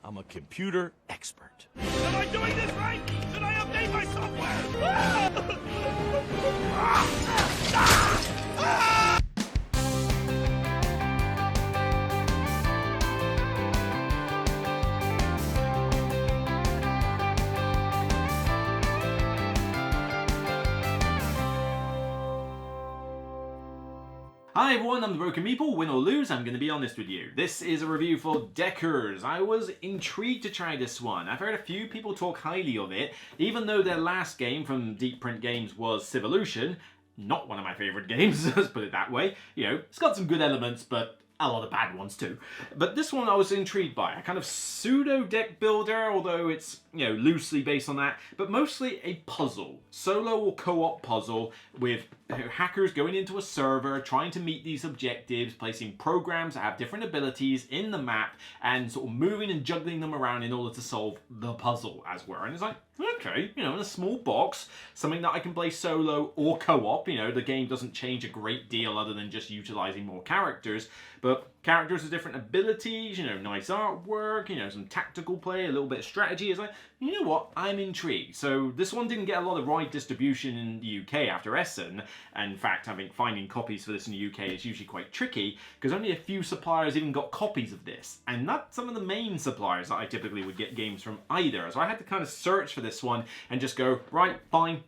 I'm a computer expert. Am I doing this right? Should I update my software? Hi everyone, I'm the Broken Meeple. Win or lose, I'm going to be honest with you. This is a review for Deckers. I was intrigued to try this one. I've heard a few people talk highly of it, even though their last game from Deep Print Games was Civolution. Not one of my favourite games, let's put it that way. You know, it's got some good elements, but a lot of bad ones too. But this one I was intrigued by. A kind of pseudo deck builder, although it's, you know, loosely based on that, but mostly a puzzle. Solo or co-op puzzle with hackers going into a server, trying to meet these objectives, placing programs that have different abilities in the map, and sort of moving and juggling them around in order to solve the puzzle, as were. And it's like, okay, you know, in a small box, something that I can play solo or co-op. You know, the game doesn't change a great deal other than just utilizing more characters, but characters with different abilities, you know, nice artwork, you know, some tactical play, a little bit of strategy. It's like, you know what, I'm intrigued. So this one didn't get a lot of wide distribution in the UK after Essen. And in fact, finding copies for this in the UK is usually quite tricky because only a few suppliers even got copies of this. And not some of the main suppliers that I typically would get games from either. So I had to kind of search for this one and just go, right, fine,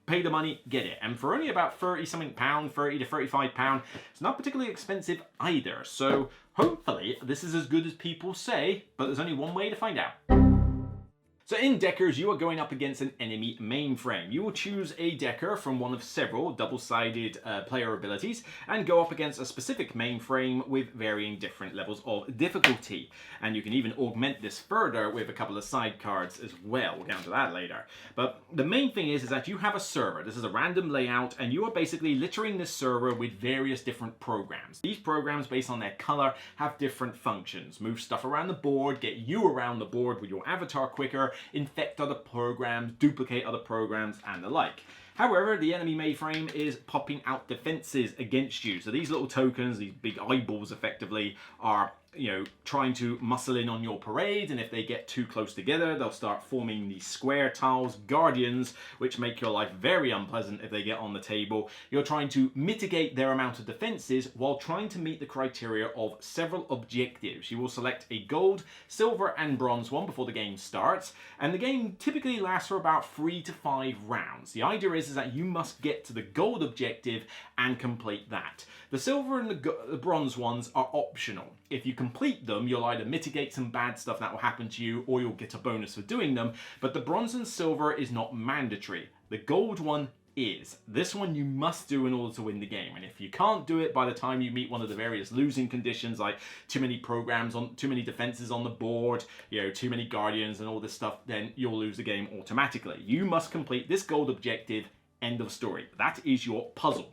pay the money, get it. And for only about 30 something pound, 30 to 35 pound, it's not particularly expensive either. So hopefully this is as good as people say, but there's only one way to find out. So in Deckers, you are going up against an enemy mainframe. You will choose a Decker from one of several double-sided player abilities and go up against a specific mainframe with varying different levels of difficulty. And you can even augment this further with a couple of side cards as well. We'll get onto that later. But the main thing is that you have a server. This is a random layout, and you are basically littering this server with various different programs. These programs, based on their color, have different functions. Move stuff around the board, get you around the board with your avatar quicker, infect other programs, duplicate other programs, and the like. However, the enemy mainframe is popping out defenses against you. So these little tokens, these big eyeballs effectively, are, you know, trying to muscle in on your parade, and if they get too close together, they'll start forming these square tiles, guardians, which make your life very unpleasant if they get on the table. You're trying to mitigate their amount of defenses while trying to meet the criteria of several objectives. You will select a gold, silver, and bronze one before the game starts, and the game typically lasts for about 3 to 5 rounds. The idea is that you must get to the gold objective and complete that. The silver and the bronze ones are optional. If you complete them, you'll either mitigate some bad stuff that will happen to you, or you'll get a bonus for doing them, but the bronze and silver is not mandatory. The gold one is. This one you must do in order to win the game, and if you can't do it by the time you meet one of the various losing conditions, like too many programs on, too many defenses on the board, you know, too many guardians and all this stuff, then you'll lose the game automatically. You must complete this gold objective, end of story. That is your puzzle.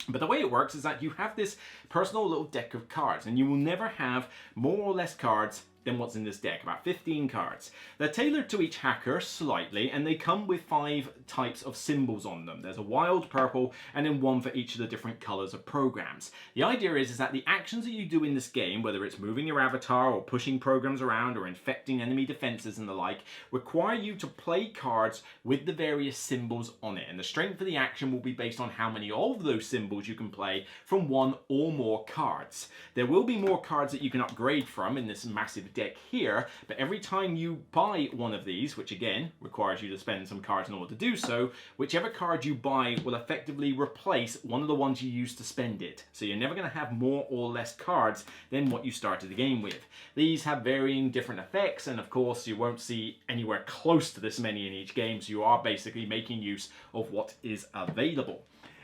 But the way it works is that you have this personal little deck of cards, and you will never have more or less cards than what's in this deck, about 15 cards. They're tailored to each hacker slightly, and they come with 5 types of symbols on them. There's a wild purple, and then one for each of the different colors of programs. The idea is that the actions that you do in this game, whether it's moving your avatar or pushing programs around or infecting enemy defenses and the like, require you to play cards with the various symbols on it. And the strength of the action will be based on how many of those symbols you can play from one or more cards. There will be more cards that you can upgrade from in this massive deck here, but every time you buy one of these, which again requires you to spend some cards in order to do so, whichever card you buy will effectively replace one of the ones you used to spend it. So you're never going to have more or less cards than what you started the game with. These have varying different effects, and of course you won't see anywhere close to this many in each game, so you are basically making use of what is available.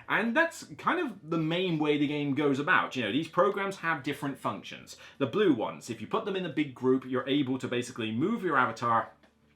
And that's kind of the main way the game goes about. You know, these programs have different functions. The blue ones, if you put them in a big group, you're able to basically move your avatar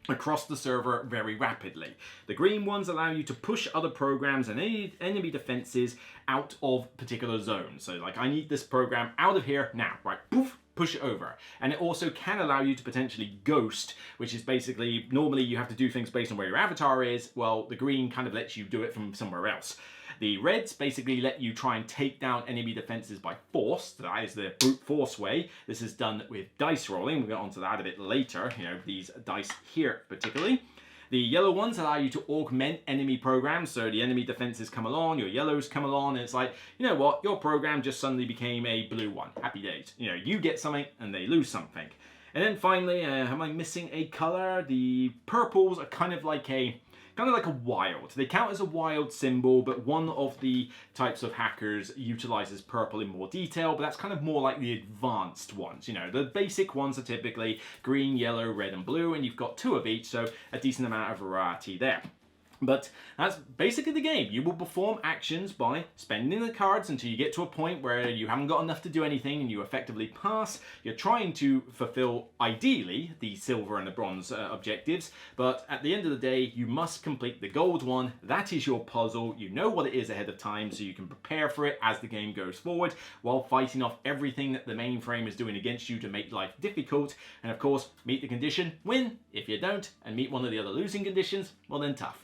across the server very rapidly. The green ones allow you to push other programs and any enemy defenses out of particular zones. So like, I need this program out of here now, right, poof, push it over. And it also can allow you to potentially ghost, which is basically, normally you have to do things based on where your avatar is. Well, the green kind of lets you do it from somewhere else. The reds basically let you try and take down enemy defenses by force. That is the brute force way. This is done with dice rolling. We'll get onto that a bit later, you know, these dice here particularly. The yellow ones allow you to augment enemy programs, so the enemy defenses come along, your yellows come along, and it's like, you know what, your program just suddenly became a blue one. Happy days. You know, you get something and they lose something. And then finally, am I missing a color? The purples are kind of like a wild. They count as a wild symbol, but one of the types of hackers utilizes purple in more detail, but that's kind of more like the advanced ones. You know, the basic ones are typically green, yellow, red, and blue, and you've got 2 of each, so a decent amount of variety there. But that's basically the game. You will perform actions by spending the cards until you get to a point where you haven't got enough to do anything and you effectively pass. You're trying to fulfill, ideally, the silver and the bronze objectives, but at the end of the day, you must complete the gold one. That is your puzzle. You know what it is ahead of time, so you can prepare for it as the game goes forward while fighting off everything that the mainframe is doing against you to make life difficult. And of course, meet the condition, win. If you don't, and meet one of the other losing conditions, well then tough.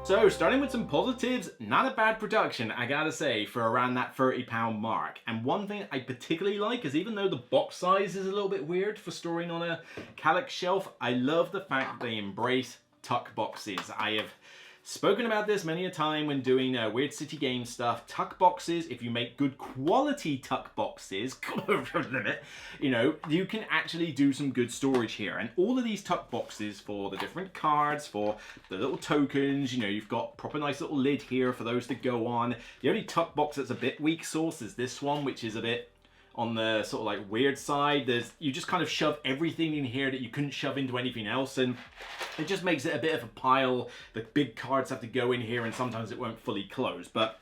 So, starting with some positives, not a bad production, I gotta say, for around that £30 mark. And one thing I particularly like is, even though the box size is a little bit weird for storing on a Kallax shelf, I love the fact that they embrace tuck boxes. I have spoken about this many a time when doing Weird City Game stuff. Tuck boxes, if you make good quality tuck boxes, you know, you can actually do some good storage here. And all of these tuck boxes for the different cards, for the little tokens, you know, you've got proper nice little lid here for those to go on. The only tuck box that's a bit weak sauce is this one, which is a bit on the sort of like weird side. You just kind of shove everything in here that you couldn't shove into anything else, and it just makes it a bit of a pile. The big cards have to go in here and sometimes it won't fully close, but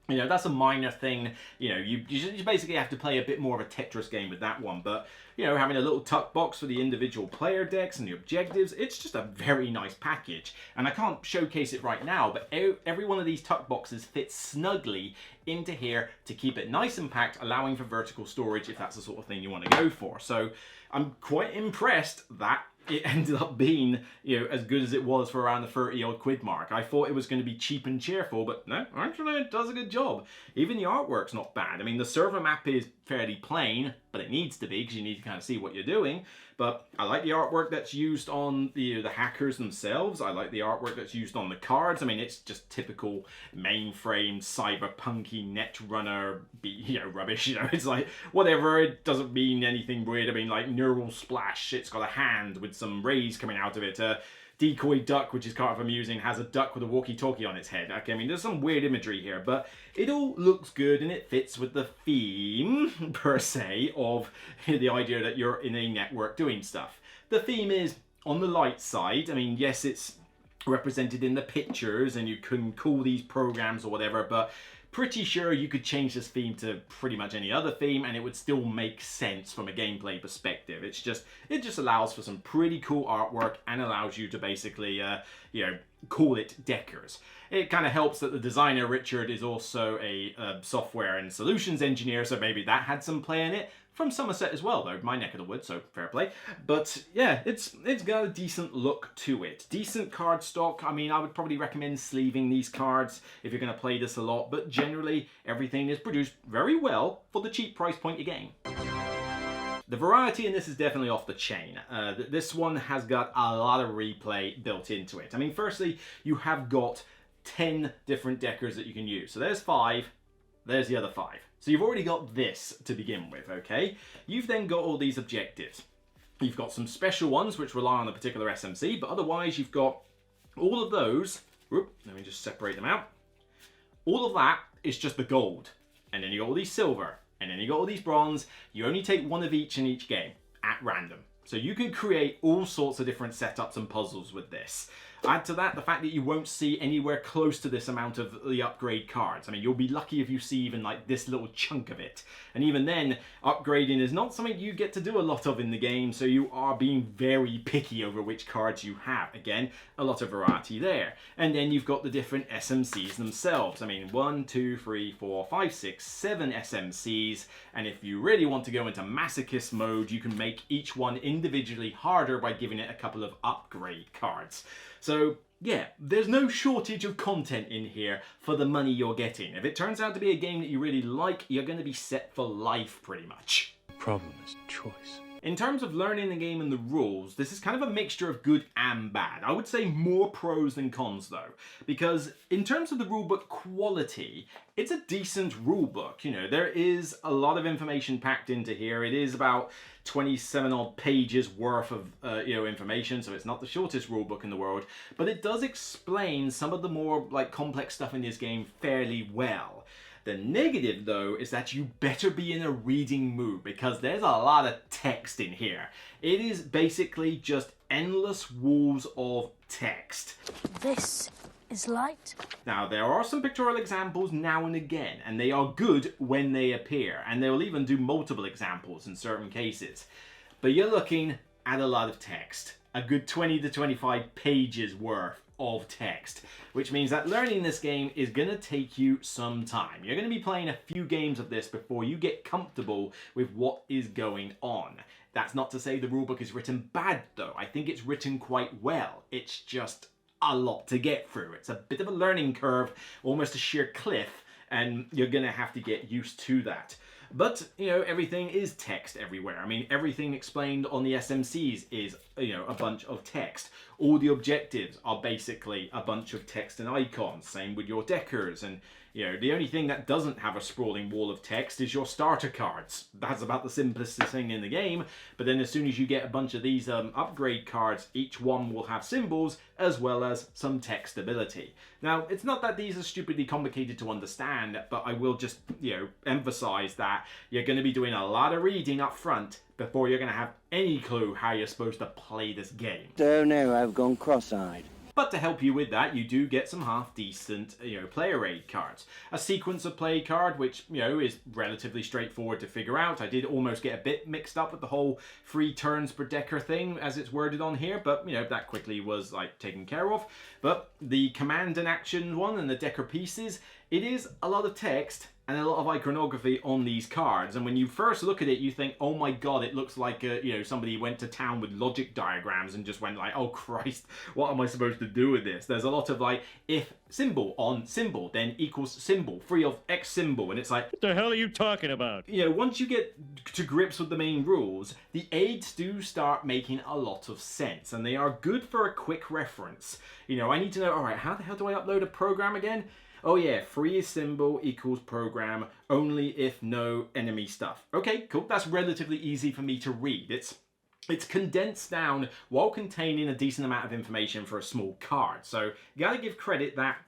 you know, that's a minor thing. You know, you basically have to play a bit more of a Tetris game with that one. But, you know, having a little tuck box for the individual player decks and the objectives, it's just a very nice package. And I can't showcase it right now, but every one of these tuck boxes fits snugly into here to keep it nice and packed, allowing for vertical storage if that's the sort of thing you want to go for. So I'm quite impressed that it ended up being, you know, as good as it was for around the 30-odd quid mark. I thought it was going to be cheap and cheerful, but no, actually it does a good job. Even the artwork's not bad. I mean, the server map is fairly plain, but it needs to be because you need to kind of see what you're doing. But I like the artwork that's used on the hackers themselves. I like the artwork that's used on the cards. I mean, it's just typical mainframe, cyberpunky, netrunner, you know, rubbish. You know, it's like, whatever, it doesn't mean anything weird. I mean, like, neural splash, it's got a hand with some rays coming out of it. Decoy duck, which is kind of amusing, has a duck with a walkie-talkie on its head. Okay, I mean, there's some weird imagery here, but it all looks good and it fits with the theme, per se, of the idea that you're in a network doing stuff. The theme is on the light side. I mean, yes, it's represented in the pictures and you can call these programs or whatever, but pretty sure you could change this theme to pretty much any other theme and it would still make sense from a gameplay perspective. It just allows for some pretty cool artwork and allows you to basically, you know, call it Deckers. It kind of helps that the designer, Richard, is also a software and solutions engineer, so maybe that had some play in it. From Somerset as well, though, my neck of the woods, so fair play. But yeah, it's got a decent look to it. Decent card stock. I mean, I would probably recommend sleeving these cards if you're going to play this a lot, but generally everything is produced very well for the cheap price point you're getting. The variety in this is definitely off the chain. This one has got a lot of replay built into it. I mean, firstly, you have got 10 different Deckers that you can use. So there's 5, there's the other 5. So you've already got this to begin with, okay? You've then got all these objectives. You've got some special ones which rely on a particular SMC, but otherwise you've got all of those. Whoop, let me just separate them out. All of that is just the gold. And then you got all these silver. And then you got all these bronze. You only take one of each in each game at random. So you can create all sorts of different setups and puzzles with this. Add to that the fact that you won't see anywhere close to this amount of the upgrade cards. I mean, you'll be lucky if you see even like this little chunk of it. And even then, upgrading is not something you get to do a lot of in the game, so you are being very picky over which cards you have. Again, a lot of variety there. And then you've got the different SMCs themselves. I mean, 1, 2, 3, 4, 5, 6, 7 SMCs. And if you really want to go into masochist mode, you can make each one individually harder by giving it a couple of upgrade cards. So yeah, there's no shortage of content in here for the money you're getting. If it turns out to be a game that you really like, you're going to be set for life pretty much. The problem is choice. In terms of learning the game and the rules, this is kind of a mixture of good and bad. I would say more pros than cons though, because in terms of the rulebook quality, it's a decent rulebook. You know, there is a lot of information packed into here. It is about 27 odd pages worth of information, so it's not the shortest rulebook in the world, but it does explain some of the more complex stuff in this game fairly well. The negative, though, is that you better be in a reading mood because there's a lot of text in here. It is basically just endless walls of text. This is light. Now, there are some pictorial examples now and again, and they are good when they appear, and they will even do multiple examples in certain cases. But you're looking at a lot of text. A good 20 to 25 pages worth of text, which means that learning this game is going to take you some time. You're going to be playing a few games of this before you get comfortable with what is going on. That's not to say the rulebook is written bad though. I think it's written quite well. It's just a lot to get through. It's a bit of a learning curve, almost a sheer cliff, and you're going to have to get used to that. But, you know, everything is text everywhere. I mean, everything explained on the SMCs is, a bunch of text. All the objectives are basically a bunch of text and icons. Same with your deckers. And, the only thing that doesn't have a sprawling wall of text is your starter cards. That's about the simplest thing in the game. But then as soon as you get a bunch of these upgrade cards, each one will have symbols as well as some text ability. Now, it's not that these are stupidly complicated to understand, but I will just, emphasize that you're going to be doing a lot of reading up front before you're going to have any clue how you're supposed to play this game. Oh no, I've gone cross-eyed. But to help you with that, you do get some half-decent, player aid cards. A sequence of play card, which, is relatively straightforward to figure out. I did almost get a bit mixed up with the whole 3 turns per decker thing, as it's worded on here, but, that quickly was, taken care of. But the command and action one and the decker pieces, it is a lot of text and a lot of iconography on these cards. And when you first look at it, you think, oh my god, it looks like, somebody went to town with logic diagrams and just went like, oh Christ, what am I supposed to do with this? There's a lot of if symbol on symbol, then equals symbol, free of X symbol. And it's like, What the hell are you talking about? Once you get to grips with the main rules, the aids do start making a lot of sense. And they are good for a quick reference. I need to know, all right, how the hell do I upload a program again? Oh yeah, free symbol equals program, only if no enemy stuff. Okay, cool, that's relatively easy for me to read. It's condensed down while containing a decent amount of information for a small card. So you gotta give credit that,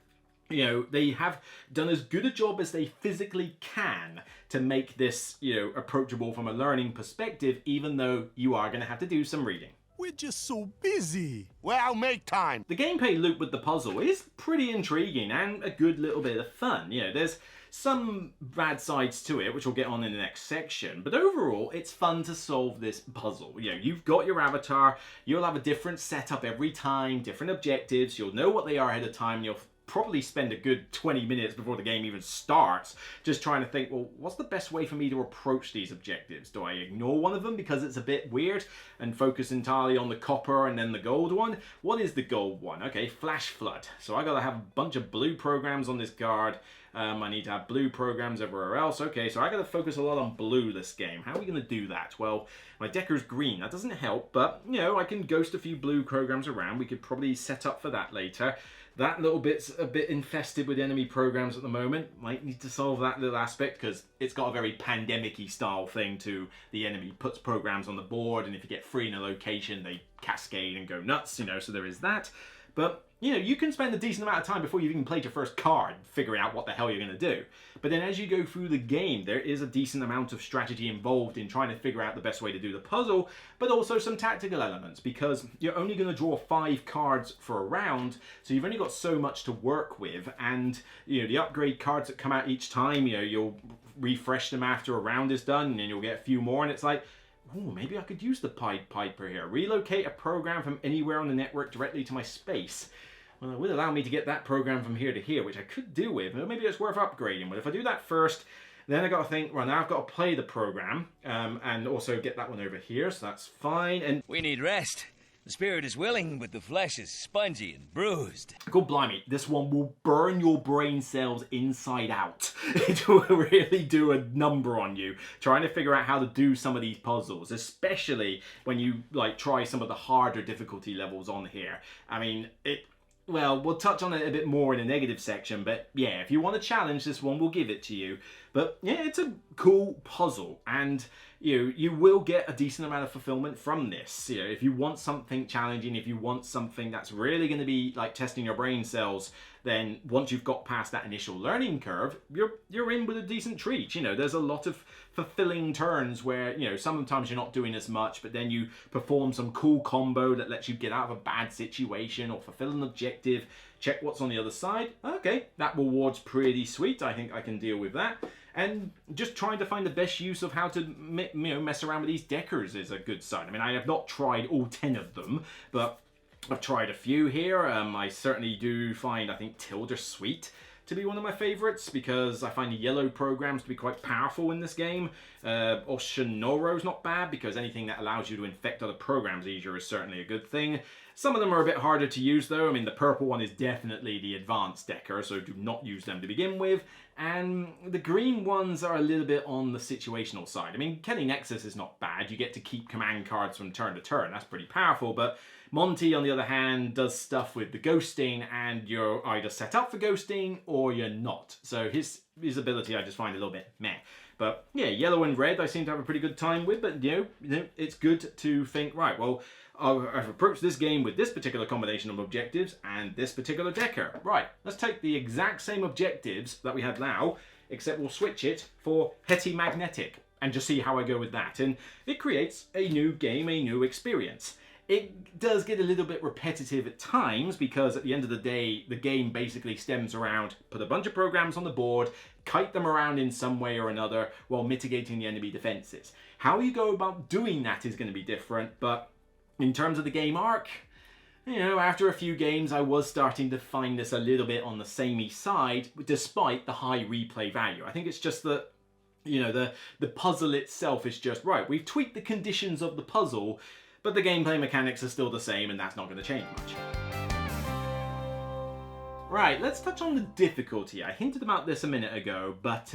they have done as good a job as they physically can to make this, approachable from a learning perspective, even though you are gonna have to do some reading. We're just so busy. Well, make time. The gameplay loop with the puzzle is pretty intriguing and a good little bit of fun. There's some bad sides to it, which we'll get on in the next section, but overall, it's fun to solve this puzzle. You've got your avatar, you'll have a different setup every time, different objectives, you'll know what they are ahead of time, you'll probably spend a good 20 minutes before the game even starts just trying to think, well, what's the best way for me to approach these objectives? Do I ignore one of them because it's a bit weird and focus entirely on the copper and then the gold one? What is the gold one? Okay, flash flood. So I gotta have a bunch of blue programs on this card. I need to have blue programs everywhere else. Okay, so I gotta focus a lot on blue this game. How are we gonna do that? Well, my decker's green. That doesn't help, but, I can ghost a few blue programs around. We could probably set up for that later. That little bit's a bit infested with enemy programs at the moment. Might need to solve that little aspect because it's got a very pandemic-y style thing to the enemy puts programs on the board, and if you get 3 in a location, they cascade and go nuts, so there is that. But, you can spend a decent amount of time before you've even played your first card figuring out what the hell you're going to do. But then as you go through the game, there is a decent amount of strategy involved in trying to figure out the best way to do the puzzle, but also some tactical elements, because you're only going to draw 5 cards for a round, so you've only got so much to work with, and, the upgrade cards that come out each time, you'll refresh them after a round is done, and then you'll get a few more, and it's like, ooh, maybe I could use the Pied Piper here. Relocate a program from anywhere on the network directly to my space. Well, it would allow me to get that program from here to here, which I could do with. Maybe it's worth upgrading. But if I do that first, then I got to think, well, now I've got to play the program and also get that one over here, so that's fine. And we need rest. The spirit is willing, but the flesh is spongy and bruised. God blimey, this one will burn your brain cells inside out. It will really do a number on you, trying to figure out how to do some of these puzzles, especially when you like try some of the harder difficulty levels on here. I mean, well, we'll touch on it a bit more in the negative section, but yeah, if you want a challenge, this one will give it to you. But yeah, it's a cool puzzle, and you will get a decent amount of fulfillment from this. If you want something challenging, if you want something that's really going to be like testing your brain cells, then once you've got past that initial learning curve, you're in with a decent treat. There's a lot of fulfilling turns where, sometimes you're not doing as much, but then you perform some cool combo that lets you get out of a bad situation or fulfill an objective, check what's on the other side. Okay, that reward's pretty sweet. I think I can deal with that. And just trying to find the best use of how to mess around with these deckers is a good sign. I mean, I have not tried all 10 of them, but I've tried a few here. I certainly do find, I think, Tilda Sweet to be one of my favorites, because I find the yellow programs to be quite powerful in this game. Oshinoro's not bad, because anything that allows you to infect other programs easier is certainly a good thing. Some of them are a bit harder to use though. I mean, the purple one is definitely the advanced decker, so do not use them to begin with. And the green ones are a little bit on the situational side. I mean, Kenny Nexus is not bad. You get to keep command cards from turn to turn. That's pretty powerful, but Monty, on the other hand, does stuff with the ghosting, and you're either set up for ghosting or you're not. So his ability I just find a little bit meh. But yeah, yellow and red I seem to have a pretty good time with, but it's good to think, right, well, I've approached this game with this particular combination of objectives and this particular decker. Right, let's take the exact same objectives that we have now, except we'll switch it for Hetty Magnetic and just see how I go with that. And it creates a new game, a new experience. It does get a little bit repetitive at times, because at the end of the day, the game basically stems around put a bunch of programs on the board, kite them around in some way or another while mitigating the enemy defenses. How you go about doing that is going to be different, but in terms of the game arc, after a few games, I was starting to find this a little bit on the samey side, despite the high replay value. I think it's just that, the puzzle itself is just, right, we've tweaked the conditions of the puzzle, but the gameplay mechanics are still the same, and that's not going to change much. Right, let's touch on the difficulty. I hinted about this a minute ago, but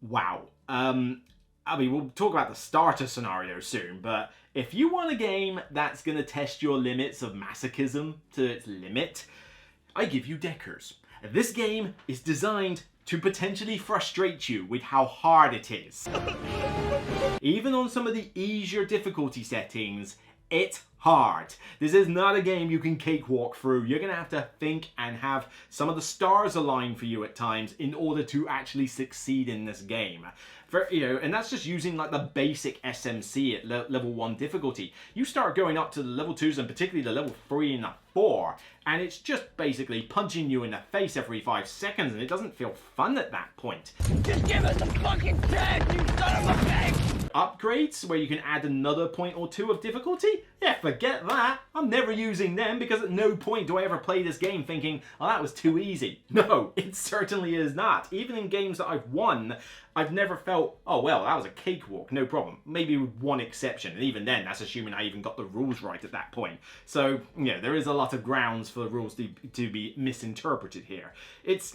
wow. I mean, we'll talk about the starter scenario soon, but if you want a game that's going to test your limits of masochism to its limit, I give you Deckers. This game is designed to potentially frustrate you with how hard it is. Even on some of the easier difficulty settings, it's hard. This is not a game you can cakewalk through. You're gonna have to think and have some of the stars align for you at times in order to actually succeed in this game. And that's just using like the basic SMC at level 1 difficulty. You start going up to the level 2s and particularly the level 3 and the 4, and it's just basically punching you in the face every 5 seconds, and it doesn't feel fun at that point. Just give us a fucking chance, you son of a bitch! Upgrades where you can add another point or two of difficulty? Yeah, forget that. I'm never using them, because at no point do I ever play this game thinking, oh, that was too easy. No, it certainly is not. Even in games that I've won, I've never felt, oh well, that was a cakewalk, no problem. Maybe with one exception, and even then, that's assuming I even got the rules right at that point. So, yeah, there is a lot of grounds for the rules to be misinterpreted here. It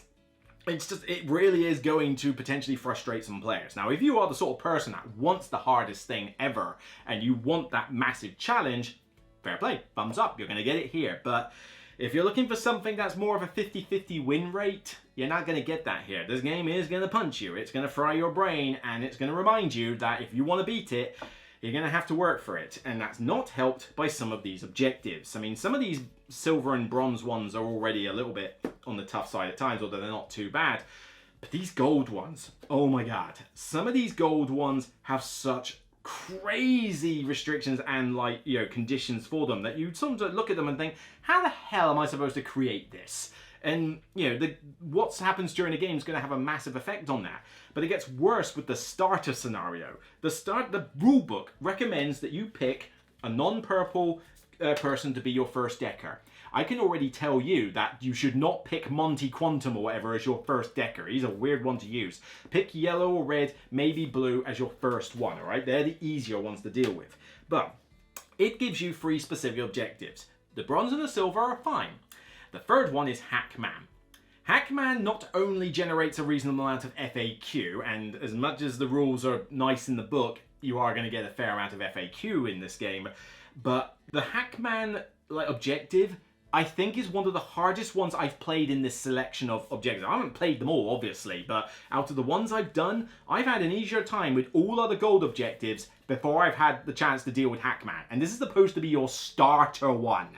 really is going to potentially frustrate some players. Now, if you are the sort of person that wants the hardest thing ever, and you want that massive challenge, fair play, thumbs up, you're going to get it here. But if you're looking for something that's more of a 50-50 win rate, you're not going to get that here. This game is going to punch you, it's going to fry your brain, and it's going to remind you that if you want to beat it, you're going to have to work for it. And that's not helped by some of these objectives. I mean, some of these silver and bronze ones are already a little bit on the tough side at times, although they're not too bad. But these gold ones, oh my god. Some of these gold ones have such crazy restrictions and conditions for them that you sometimes look at them and think, how the hell am I supposed to create this? And what happens during a game is going to have a massive effect on that. But it gets worse with the starter scenario. The rulebook recommends that you pick a non-purple person to be your first decker. I can already tell you that you should not pick Monty Quantum or whatever as your first decker. He's a weird one to use. Pick yellow or red, maybe blue as your first one, alright? They're the easier ones to deal with. But It gives you 3 specific objectives. The bronze and the silver are fine. The third one is Hackman. Hackman not only generates a reasonable amount of FAQ, and as much as the rules are nice in the book, you are going to get a fair amount of FAQ in this game, but the Hackman objective, I think, is one of the hardest ones I've played in this selection of objectives. I haven't played them all, obviously, but out of the ones I've done, I've had an easier time with all other gold objectives before I've had the chance to deal with Hackman. And this is supposed to be your starter one.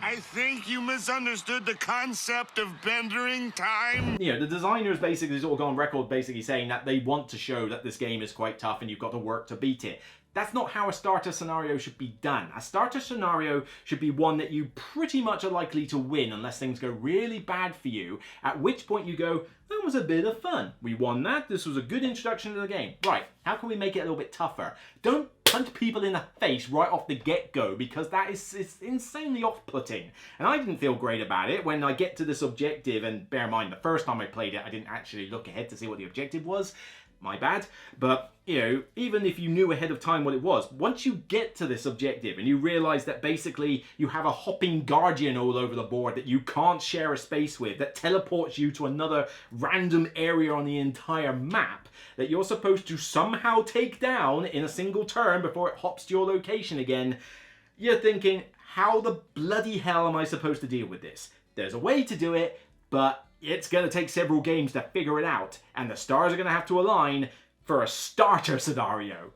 I think you misunderstood the concept of bendering time. You know, the designers basically sort of go on record basically saying that they want to show that this game is quite tough and you've got to work to beat it. That's not how a starter scenario should be done. A starter scenario should be one that you pretty much are likely to win unless things go really bad for you, at which point you go, that was a bit of fun. We won that, this was a good introduction to the game. Right, how can we make it a little bit tougher? Don't punch people in the face right off the get-go, because that is insanely off-putting. And I didn't feel great about it when I get to this objective, and bear in mind, the first time I played it, I didn't actually look ahead to see what the objective was. My bad. But, you know, even if you knew ahead of time what it was, once you get to this objective and you realize that basically you have a hopping guardian all over the board that you can't share a space with, that teleports you to another random area on the entire map, that you're supposed to somehow take down in a single turn before it hops to your location again, you're thinking, how the bloody hell am I supposed to deal with this? There's a way to do it, but it's going to take several games to figure it out, and the stars are going to have to align for a starter scenario.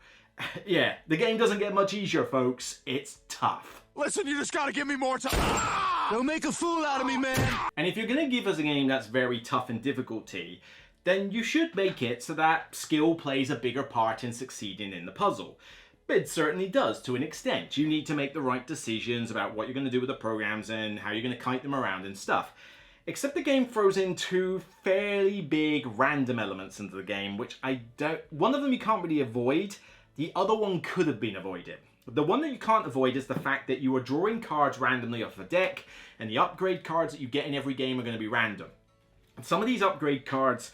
Yeah, the game doesn't get much easier, folks. It's tough. Listen, you just gotta give me more time. Don't make a fool out of me, man. And if you're going to give us a game that's very tough in difficulty, then you should make it so that skill plays a bigger part in succeeding in the puzzle. It certainly does, to an extent. You need to make the right decisions about what you're going to do with the programs and how you're going to kite them around and stuff. Except the game throws in 2 fairly big random elements into the game, which I don't... One of them you can't really avoid, the other one could have been avoided. The one that you can't avoid is the fact that you are drawing cards randomly off the deck, and the upgrade cards that you get in every game are going to be random. And some of these upgrade cards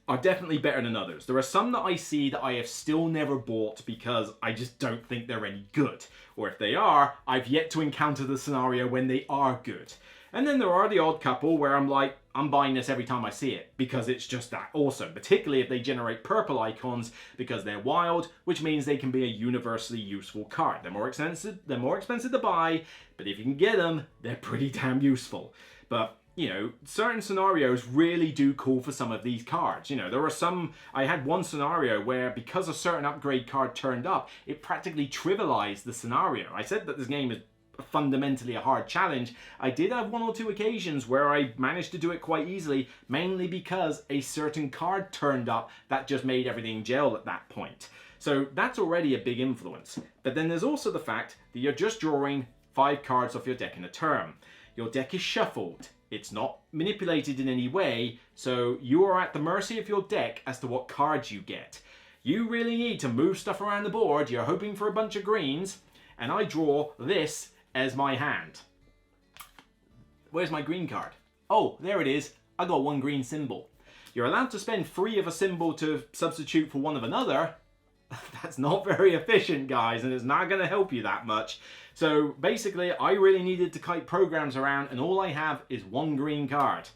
are definitely better than others. There are some that I see that I have still never bought because I just don't think they're any good. Or if they are, I've yet to encounter the scenario when they are good. And then there are the odd couple where I'm like, I'm buying this every time I see it because it's just that awesome, particularly if they generate purple icons because they're wild, which means they can be a universally useful card. They're more expensive to buy, but if you can get them, they're pretty damn useful. But, you know, certain scenarios really do call for some of these cards. You know, there are some, I had one scenario where because a certain upgrade card turned up, it practically trivialized the scenario. I said that this game is fundamentally a hard challenge. I did have 1 or 2 occasions where I managed to do it quite easily, mainly because a certain card turned up that just made everything gel at that point. So that's already a big influence. But then there's also the fact that you're just drawing 5 cards off your deck in a turn. Your deck is shuffled. It's not manipulated in any way, so you are at the mercy of your deck as to what cards you get. You really need to move stuff around the board. You're hoping for a bunch of greens, and I draw this as my hand. Where's my green card? Oh, there it is. I got 1 green symbol. You're allowed to spend 3 of a symbol to substitute for 1 of another. That's not very efficient, guys, and it's not going to help you that much. So basically, I really needed to kite programs around, and all I have is 1 green card.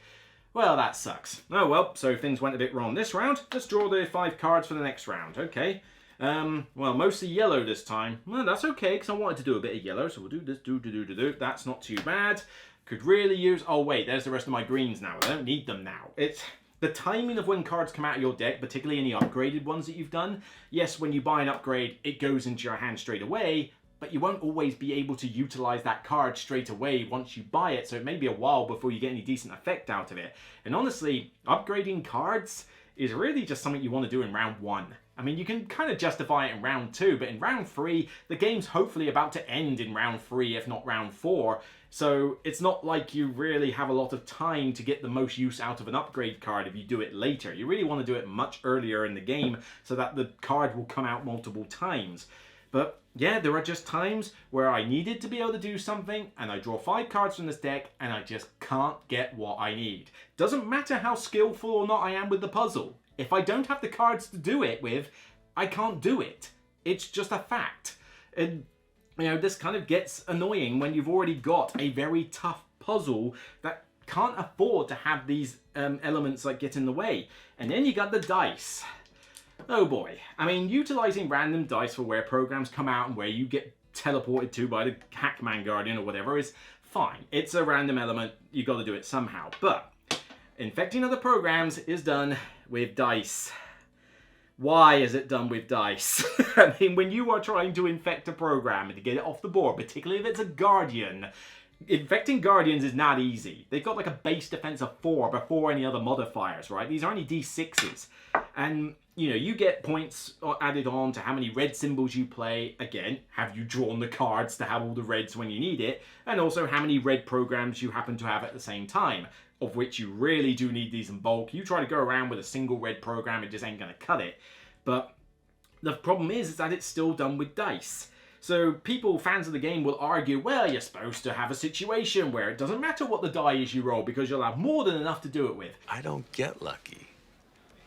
Well, that sucks. Oh well, so things went a bit wrong this round. Let's draw the 5 cards for the next round. Okay. Well, mostly yellow this time. Well, that's okay, because I wanted to do a bit of yellow, so we'll do this, That's not too bad. Could really use... Oh, wait, there's the rest of my greens now. I don't need them now. It's the timing of when cards come out of your deck, particularly any upgraded ones that you've done. Yes, when you buy an upgrade, it goes into your hand straight away, but you won't always be able to utilize that card straight away once you buy it, so it may be a while before you get any decent effect out of it. And honestly, upgrading cards is really just something you want to do in round 1. I mean, you can kind of justify it in round 2, but in round 3, the game's hopefully about to end in round 3, if not round 4. So it's not like you really have a lot of time to get the most use out of an upgrade card if you do it later. You really want to do it much earlier in the game so that the card will come out multiple times. But yeah, there are just times where I needed to be able to do something, and I draw 5 cards from this deck, and I just can't get what I need. Doesn't matter how skillful or not I am with the puzzle. If I don't have the cards to do it with, I can't do it. It's just a fact. And You know, this kind of gets annoying when you've already got a very tough puzzle that can't afford to have these elements like get in the way. And then you got the dice. Oh boy. I mean, utilizing random dice for where programs come out and where you get teleported to by the Hackman Guardian or whatever is fine. It's a random element. You got to do it somehow. But infecting other programs is done with dice. Why is it done with dice? I mean, when you are trying to infect a program and to get it off the board, particularly if it's a Guardian, infecting Guardians is not easy. They've got like a base defense of 4 before any other modifiers, right? These are only D6s. And, you know, you get points added on to how many red symbols you play. Again, have you drawn the cards to have all the reds when you need it? And also how many red programs you happen to have at the same time, of which you really do need these in bulk. You try to go around with a single red program, it just ain't going to cut it. But the problem is that it's still done with dice. So people, fans of the game, will argue, well, you're supposed to have a situation where it doesn't matter what the die is you roll because you'll have more than enough to do it with. I don't get lucky.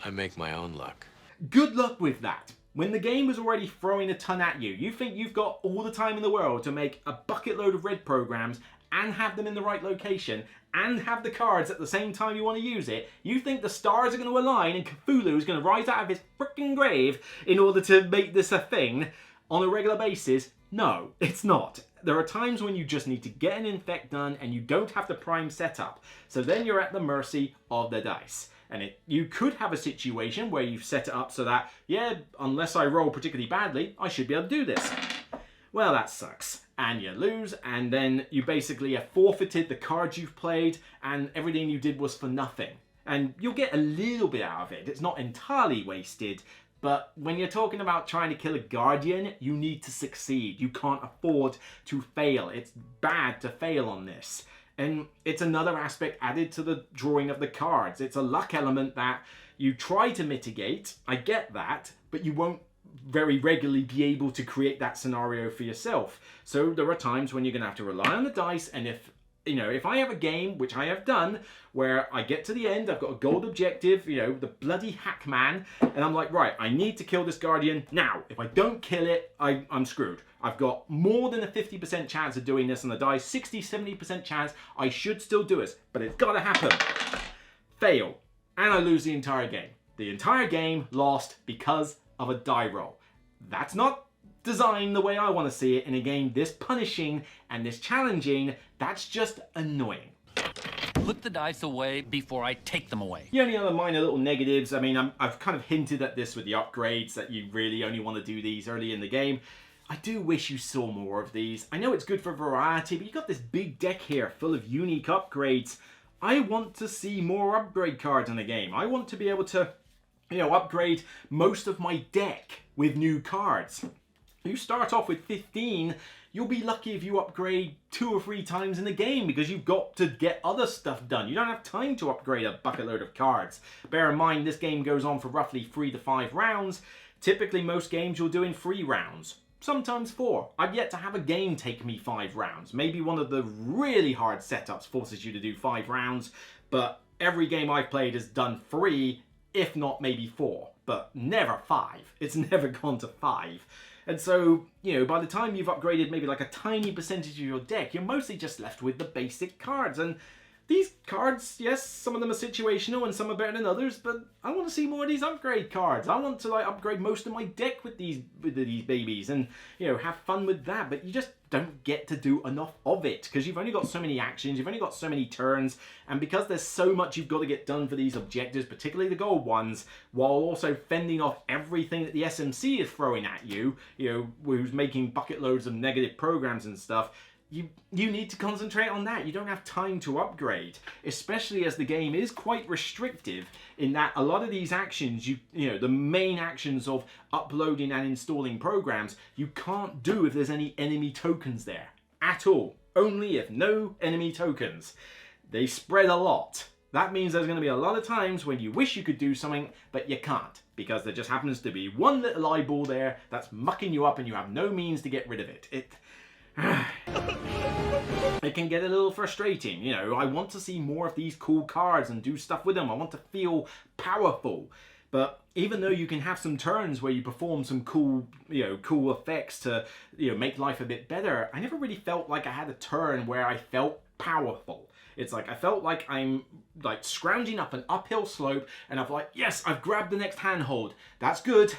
I make my own luck. Good luck with that. When the game was already throwing a ton at you, you think you've got all the time in the world to make a bucket load of red programs and have them in the right location and have the cards at the same time you want to use it. You think the stars are going to align and Cthulhu is going to rise out of his frickin' grave in order to make this a thing on a regular basis? No, it's not. There are times when you just need to get an infect done and you don't have the prime setup. So then you're at the mercy of the dice. And you could have a situation where you've set it up so that, yeah, unless I roll particularly badly, I should be able to do this. Well, that sucks. And you lose, and then you basically have forfeited the cards you've played, and everything you did was for nothing. And you'll get a little bit out of it. It's not entirely wasted, but when you're talking about trying to kill a Guardian, you need to succeed. You can't afford to fail. It's bad to fail on this. And it's another aspect added to the drawing of the cards. It's a luck element that you try to mitigate. I get that, but you won't very regularly be able to create that scenario for yourself. So there are times when you're going to have to rely on the dice, and if I have a game, which I have done, where I get to the end, I've got a gold objective, the bloody Hackman, and I'm like, right, I need to kill this Guardian now. If I don't kill it, I'm screwed. I've got more than a 50% chance of doing this on the dice, 60-70% chance I should still do it, but it's got to happen. Fail, and I lose the entire game. The entire game lost because of a die roll. That's not designed the way I want to see it in a game this punishing and this challenging. That's just annoying. Put the dice away before I take them away. The only other minor little negatives, I mean, I've kind of hinted at this with the upgrades, that you really only want to do these early in the game. I do wish you saw more of these. I know it's good for variety, but you got this big deck here full of unique upgrades. I want to see more upgrade cards in the game. I want to be able to, upgrade most of my deck with new cards. You start off with 15, you'll be lucky if you upgrade 2 or 3 times in the game because you've got to get other stuff done. You don't have time to upgrade a bucket load of cards. Bear in mind, this game goes on for roughly 3 to 5 rounds. Typically, most games you'll do in 3 rounds. Sometimes 4. I've yet to have a game take me 5 rounds. Maybe one of the really hard setups forces you to do 5 rounds, but every game I've played has done 3, if not maybe 4, but never 5. It's never gone to 5. And so, by the time you've upgraded maybe like a tiny percentage of your deck, you're mostly just left with the basic cards. And these cards, yes, some of them are situational and some are better than others, but I want to see more of these upgrade cards. I want to upgrade most of my deck with these babies and, have fun with that. But you just don't get to do enough of it because you've only got so many actions, you've only got so many turns, and because there's so much you've got to get done for these objectives, particularly the gold ones, while also fending off everything that the SMC is throwing at you, who's making bucket loads of negative programs and stuff. You need to concentrate on that. You don't have time to upgrade, especially as the game is quite restrictive in that a lot of these actions, the main actions of uploading and installing programs, you can't do if there's any enemy tokens there at all. Only if no enemy tokens. They spread a lot. That means there's going to be a lot of times when you wish you could do something, but you can't, because there just happens to be one little eyeball there that's mucking you up and you have no means to get rid of it. It can get a little frustrating. I want to see more of these cool cards and do stuff with them. I want to feel powerful. But even though you can have some turns where you perform some cool, cool effects to, make life a bit better, I never really felt like I had a turn where I felt powerful. It's like I felt like I'm like scrounging up an uphill slope and I'm like, yes, I've grabbed the next handhold. That's good.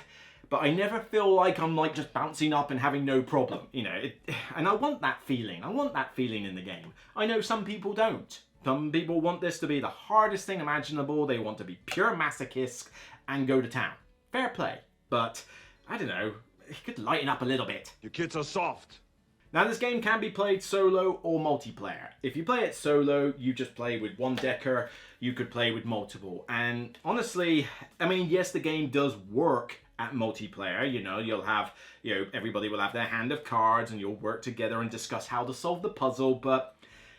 But I never feel like I'm like just bouncing up and having no problem, and I want that feeling. I want that feeling in the game. I know some people don't. Some people want this to be the hardest thing imaginable. They want to be pure masochists and go to town. Fair play. But, I don't know, it could lighten up a little bit. You kids are soft. Now this game can be played solo or multiplayer. If you play it solo, you just play with one decker. You could play with multiple. And honestly, I mean, yes, the game does work at multiplayer. You'll have, everybody will have their hand of cards and you'll work together and discuss how to solve the puzzle. But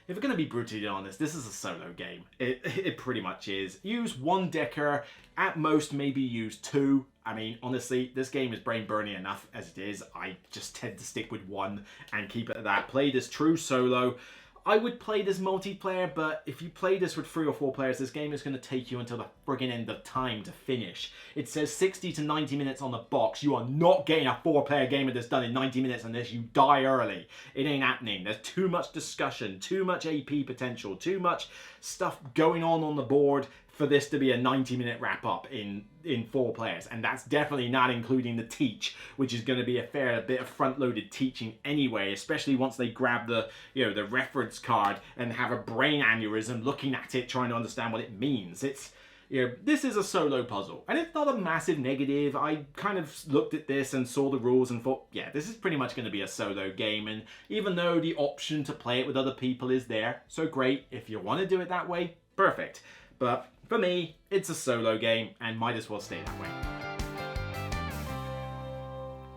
if we're going to be brutally honest, this is a solo game. It pretty much is. Use one decker, at most maybe use two. I mean, honestly, this game is brain burning enough as it is. I just tend to stick with one and keep it at that. Play this true solo. I would play this multiplayer, but if you play this with 3 or 4 players, this game is going to take you until the friggin' end of time to finish. It says 60 to 90 minutes on the box. You are not getting a 4-player game of this done in 90 minutes unless you die early. It ain't happening. There's too much discussion, too much AP potential, too much stuff going on the board for this to be a 90-minute wrap-up in 4 players. And that's definitely not including the teach, which is going to be a fair bit of front-loaded teaching anyway, especially once they grab the, the reference card and have a brain aneurysm looking at it, trying to understand what it means. It's, this is a solo puzzle, and it's not a massive negative. I kind of looked at this and saw the rules and thought, yeah, this is pretty much going to be a solo game, and even though the option to play it with other people is there, so great. If you want to do it that way, perfect. But for me, it's a solo game and might as well stay that way.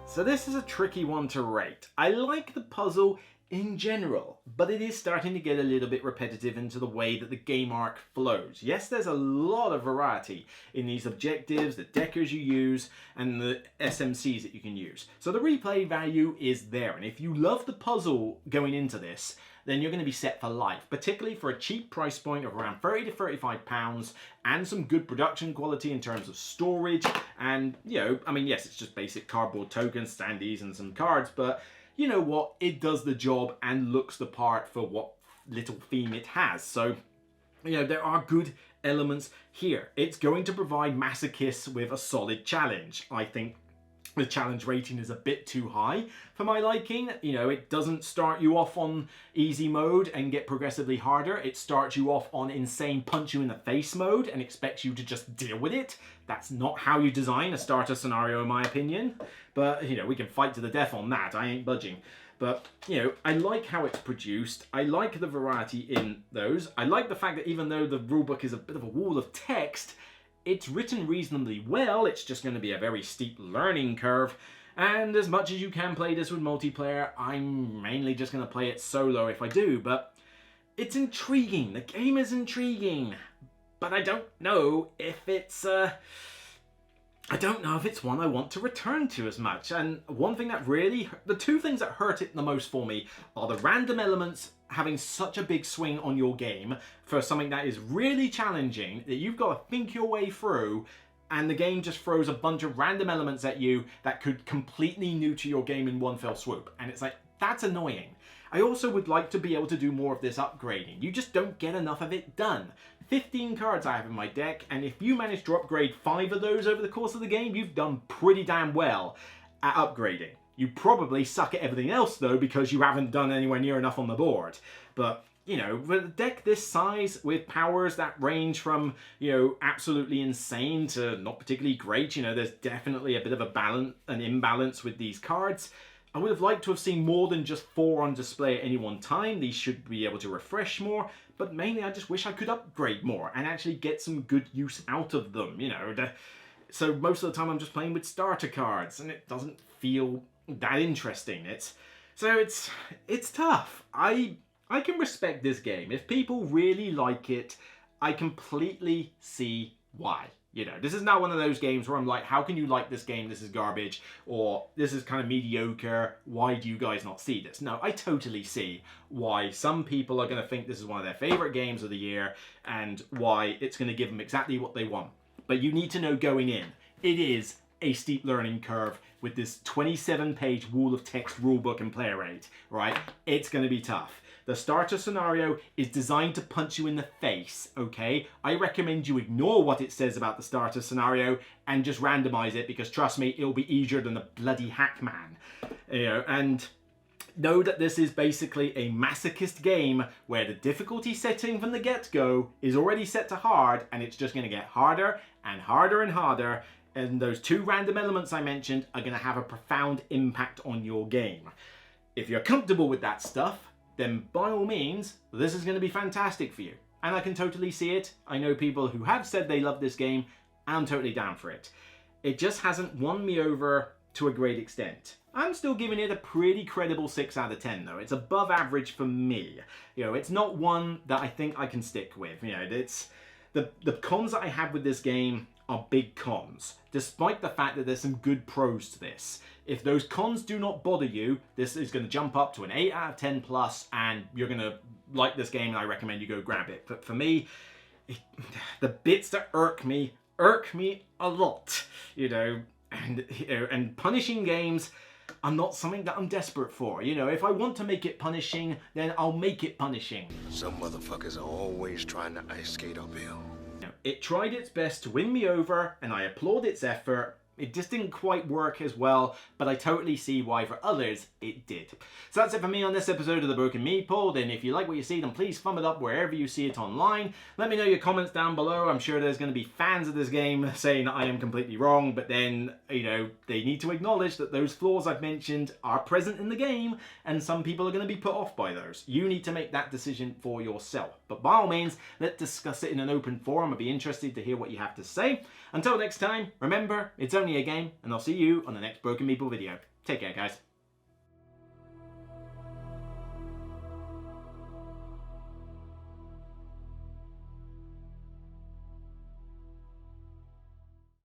So this is a tricky one to rate. I like the puzzle in general, but it is starting to get a little bit repetitive into the way that the game arc flows. Yes, there's a lot of variety in these objectives, the deckers you use, and the SMCs that you can use. So the replay value is there, and if you love the puzzle going into this, then you're going to be set for life, particularly for a cheap price point of around £30 to £35 and some good production quality in terms of storage. And, I mean, yes, it's just basic cardboard tokens, standees, and some cards, but you know what? It does the job and looks the part for what little theme it has. So, there are good elements here. It's going to provide masochists with a solid challenge. I think the challenge rating is a bit too high for my liking. It doesn't start you off on easy mode and get progressively harder. It starts you off on insane punch you in the face mode and expects you to just deal with it. That's not how you design a starter scenario, in my opinion. But, we can fight to the death on that. I ain't budging. But, I like how it's produced. I like the variety in those. I like the fact that even though the rulebook is a bit of a wall of text, it's written reasonably well. It's just going to be a very steep learning curve. And as much as you can play this with multiplayer, I'm mainly just going to play it solo if I do. But it's intriguing. The game is intriguing. But I don't know if it's one I want to return to as much. And the 2 things that hurt it the most for me are the random elements having such a big swing on your game for something that is really challenging that you've got to think your way through, and the game just throws a bunch of random elements at you that could completely neuter your game in one fell swoop. And it's like, that's annoying. I also would like to be able to do more of this upgrading. You just don't get enough of it done. 15 cards I have in my deck, and if you manage to upgrade 5 of those over the course of the game, you've done pretty damn well at upgrading. You probably suck at everything else though, because you haven't done anywhere near enough on the board. But, with a deck this size, with powers that range from, absolutely insane to not particularly great, there's definitely a bit of an imbalance with these cards. I would have liked to have seen more than just 4 on display at any one time. These should be able to refresh more, but mainly I just wish I could upgrade more and actually get some good use out of them, So most of the time I'm just playing with starter cards, and it doesn't feel that interesting. It's tough. I can respect this game. If people really like it, I completely see why. This is not one of those games where I'm like, how can you like this game? This is garbage, or this is kind of mediocre. Why do you guys not see this? No, I totally see why some people are going to think this is one of their favorite games of the year and why it's going to give them exactly what they want. but you need to know going in, it is a steep learning curve with this 27-page wall of text rulebook and player aid, right? It's going to be tough. The starter scenario is designed to punch you in the face, okay? I recommend you ignore what it says about the starter scenario and just randomize it, because trust me, it'll be easier than the bloody Hackman. You know, and know that this is basically a masochist game where the difficulty setting from the get-go is already set to hard, and it's just going to get harder and harder and harder, and those 2 random elements I mentioned are going to have a profound impact on your game. If you're comfortable with that stuff, then by all means, this is going to be fantastic for you. And I can totally see it. I know people who have said they love this game, and I'm totally down for it. It just hasn't won me over to a great extent. I'm still giving it a pretty credible 6 out of 10 though. It's above average for me. You know, it's not one that I think I can stick with. You know, it's the cons that I have with this game are big cons, despite the fact that there's some good pros to this. If those cons do not bother you, this is going to jump up to an 8 out of 10 plus, and you're going to like this game, and I recommend you go grab it. But for me, the bits that irk me a lot, you know, and punishing games are not something that I'm desperate for. You know, if I want to make it punishing, then I'll make it punishing. Some motherfuckers are always trying to ice skate uphill. It tried its best to win me over, and I applaud its effort. It just didn't quite work as well, but I totally see why for others it did. So that's it for me on this episode of The Broken Meeple. Then if you like what you see, then please thumb it up wherever you see it online. Let me know your comments down below. I'm sure there's going to be fans of this game saying that I am completely wrong, but then, you know, they need to acknowledge that those flaws I've mentioned are present in the game, and some people are going to be put off by those. You need to make that decision for yourself. But by all means, let's discuss it in an open forum. I'd be interested to hear what you have to say. Until next time, remember, it's only a game, and I'll see you on the next Broken Meeple video. Take care, guys.